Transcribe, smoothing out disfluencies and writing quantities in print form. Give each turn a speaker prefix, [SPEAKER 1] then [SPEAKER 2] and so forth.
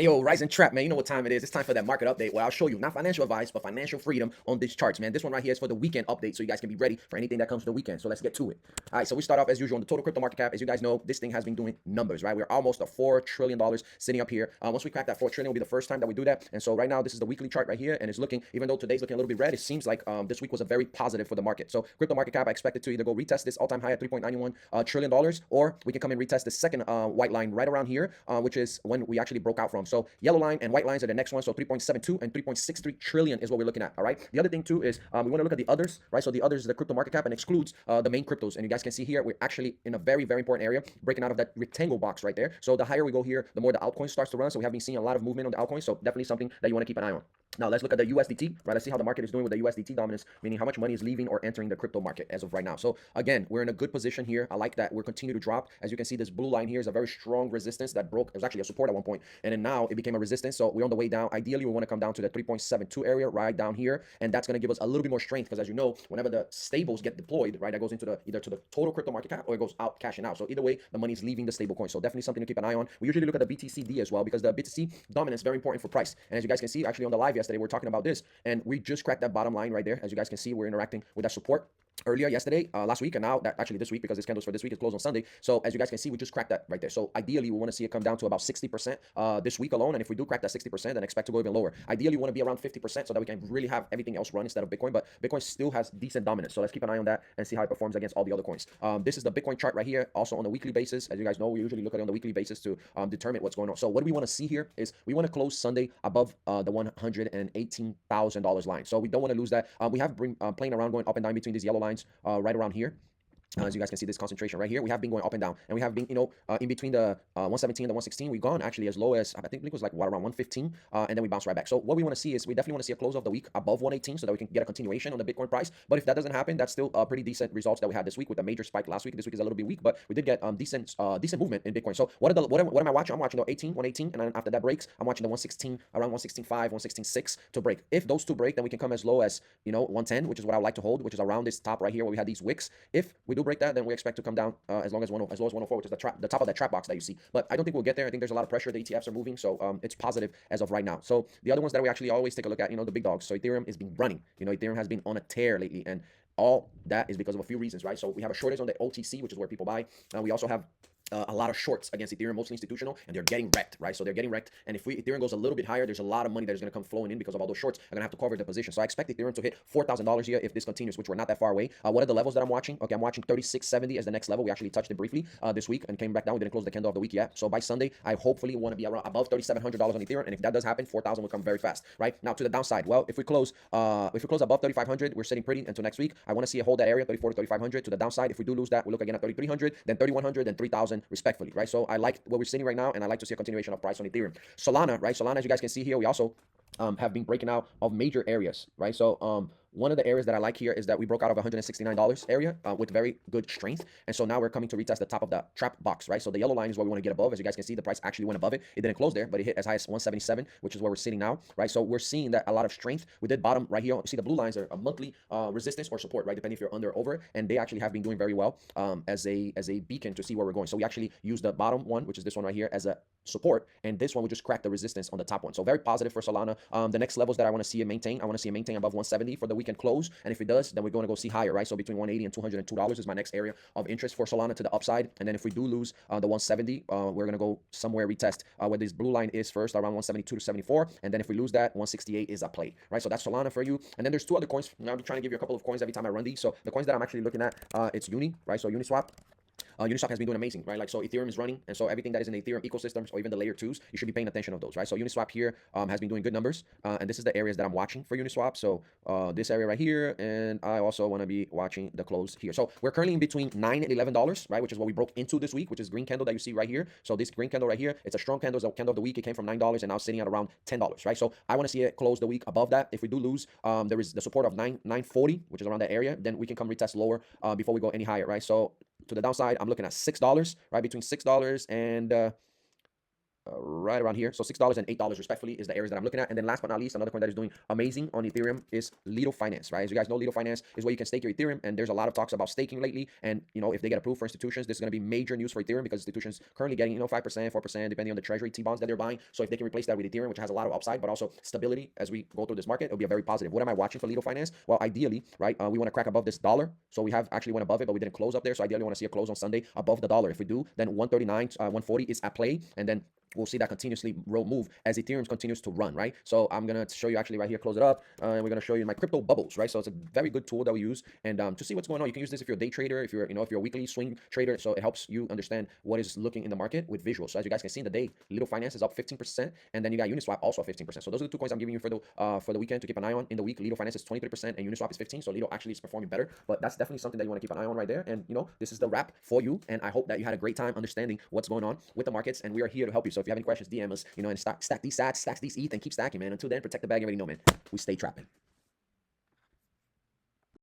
[SPEAKER 1] Hey, yo, Rise and Trap, man. You know what time it is. It's time for that market update where I'll show you not financial advice, but financial freedom on these charts, man. This one right here is for the weekend update, so you guys can be ready for anything that comes to the weekend. So let's get to it. All right, so we start off as usual on the total crypto market cap. As you guys know, this thing has been doing numbers, right? We're almost a $4 trillion sitting up here. Once we crack that $4 trillion, will be the first time that we do that. And so right now, this is the weekly chart right here, and it's looking, even though today's looking a little bit red, it seems like this week was a very positive for the market. So crypto market cap, I expect it to either go retest this all-time high at $3.91 trillion, or we can come and retest the second white line right around here, which is when we actually broke out from. So yellow line and white lines are the next one. So 3.72 and 3.63 trillion is what we're looking at. All right. The other thing too is we want to look at the others, right? So the others is the crypto market cap and excludes the main cryptos. And you guys can see here, we're actually in a very, very important area, breaking out of that rectangle box right there. So the higher we go here, the more the altcoin starts to run. So we have been seeing a lot of movement on the altcoins. So definitely something that you want to keep an eye on. Now let's look at the USDT, right? Let's see how the market is doing with the USDT dominance, meaning how much money is leaving or entering the crypto market as of right now. So again, we're in a good position here. I like that we're continuing to drop. As you can see, this blue line here is a very strong resistance that broke. It was actually a support at one point, and then now it became a resistance. So we're on the way down. Ideally, we want to come down to the 3.72 area right down here, and that's going to give us a little bit more strength because, as you know, whenever the stables get deployed, right, that goes into the either to the total crypto market cap or it goes out cashing out. So either way, the money is leaving the stable coin. So definitely something to keep an eye on. We usually look at the BTCD as well because the BTC dominance is very important for price. And as you guys can see, actually on the live yesterday, we're talking about this, and we just cracked that bottom line right there. As you guys can see, we're interacting with that support earlier yesterday, last week, and now that actually this week, because this candles for this week is closed on Sunday. So as you guys can see, we just cracked that right there. So ideally, we want to see it come down to about 60% this week alone. And if we do crack that 60%, then expect to go even lower. Ideally, we want to be around 50% so that we can really have everything else run instead of Bitcoin. But Bitcoin still has decent dominance. So let's keep an eye on that and see how it performs against all the other coins. This is the Bitcoin chart right here, also on a weekly basis. As you guys know, we usually look at it on the weekly basis to determine what's going on. So what we want to see here is we want to close Sunday above the $118,000 line. So we don't want to lose that. We have been playing around going up and down between these yellow lines right around here. As you guys can see, this concentration right here, we have been going up and down, and we have been, in between the 117 and the 116, we've gone actually as low as, I think it was like what, around 115, and then we bounce right back. So what we want to see is we definitely want to see a close of the week above 118 so that we can get a continuation on the Bitcoin price. But if that doesn't happen, that's still pretty decent results that we had this week with a major spike last week. This week is a little bit weak, but we did get decent movement in Bitcoin. So what am I watching? I'm watching the 18, 118, and then after that breaks, I'm watching the 116, around 116.5, 116.6 to break. If those two break, then we can come as low as 110, which is what I would like to hold, which is around this top right here where we had these wicks. If we do break that, then we expect to come down as low as 104, which is the top of that trap box that you see. But I don't think we'll get there. I think there's a lot of pressure. The ETFs are moving, so it's positive as of right now. So the other ones that we actually always take a look at, the big dogs. So Ethereum has been running. Ethereum has been on a tear lately, and all that is because of a few reasons, right? So we have a shortage on the OTC, which is where people buy. We also have a lot of shorts against Ethereum, mostly institutional, and they're getting wrecked, right? So they're getting wrecked. And if Ethereum goes a little bit higher, there's a lot of money that is going to come flowing in because of all those shorts. I'm going to have to cover the position. So I expect Ethereum to hit $4,000 here if this continues, which we're not that far away. What are the levels that I'm watching? Okay, I'm watching 3670 as the next level. We actually touched it briefly this week and came back down. We didn't close the candle of the week yet. So by Sunday, I hopefully want to be around above $3,700 on Ethereum. And if that does happen, 4,000 will come very fast, right? Now to the downside. Well, if we close above 3,500, we're sitting pretty until next week. I want to see it hold that area, 34 to 3,500. To the downside, if we do lose that, we look again at 3,300, then 3,100, then 3,000 respectfully, right? So I like where we're sitting right now, and I like to see a continuation of price on Ethereum. Solana, right? Solana, as you guys can see here, we also have been breaking out of major areas, right? So one of the areas that I like here is that we broke out of $169 area with very good strength. And so now we're coming to retest the top of the trap box, right? So the yellow line is what we want to get above. As you guys can see, the price actually went above it. It didn't close there, but it hit as high as 177, which is where we're sitting now, right? So we're seeing that a lot of strength. We did bottom right here. You see the blue lines are a monthly resistance or support, right? Depending if you're under or over. And they actually have been doing very well as a beacon to see where we're going. So we actually use the bottom one, which is this one right here, as a support, and this one we just cracked the resistance on the top one. So very positive for Solana. The next levels that I want to see it maintain, I want to see it maintain above 170 for the weekend close, and if it does, then we're going to go see higher, right? So between 180 and $202 is my next area of interest for Solana to the upside. And then if we do lose the 170, we're going to go somewhere retest where this blue line is first, around 172 to 74, and then if we lose that, 168 is a play, right? So that's Solana for you. And then there's two other coins. Now I'm trying to give you a couple of coins every time I run these. So the coins that I'm actually looking at, it's Uni, right? So Uniswap. Uniswap has been doing amazing, right? Like, so Ethereum is running, and so everything that is in the Ethereum ecosystems or even the layer twos, you should be paying attention of those, right? So Uniswap here has been doing good numbers, and this is the areas that I'm watching for Uniswap. So this area right here, and I also want to be watching the close here. So we're currently in between $9 and $11, right? Which is what we broke into this week, which is green candle that you see right here. So this green candle right here, it's a strong candle, it's a candle of the week. It came from $9 and now sitting at around $10, right? So I want to see it close the week above that. If we do lose, there is the support of 940, which is around that area. Then we can come retest lower before we go any higher, right? So to the downside, I'm looking at $6, right? Between $6 and right around here. So $6 and $8 respectfully is the areas that I'm looking at. And then last but not least, another coin that is doing amazing on Ethereum is Lido Finance, right? As you guys know, Lido Finance is where you can stake your Ethereum, and there's a lot of talks about staking lately. And if they get approved for institutions, this is going to be major news for Ethereum because institutions currently getting 5%, 4%, depending on the treasury T bonds that they're buying. So if they can replace that with Ethereum, which has a lot of upside but also stability as we go through this market, it'll be a very positive. What am I watching for Lido Finance? Well, ideally, right, we want to crack above this dollar. So we have actually went above it, but we didn't close up there. So ideally, we want to see a close on Sunday above the dollar. If we do, then 139, 140 is at play, and then we'll see that continuously move as Ethereum continues to run, right? So I'm gonna show you actually right here, close it up, and we're gonna show you my crypto bubbles, right? So it's a very good tool that we use, and to see what's going on. You can use this if you're a day trader, if you're if you're a weekly swing trader. So it helps you understand what is looking in the market with visuals. So as you guys can see in the day, Lido Finance is up 15%, and then you got Uniswap also 15%. So those are the 2 coins I'm giving you for the weekend to keep an eye on. In the week, Lido Finance is 23% and Uniswap is 15%. So Lido actually is performing better, but that's definitely something that you want to keep an eye on right there. And this is the wrap for you, and I hope that you had a great time understanding what's going on with the markets, and we are here to help you. So if you have any questions, DM us. And stack these sats, stack these ETH, and keep stacking, man. Until then, protect the bag. You already know, man. We stay trapping.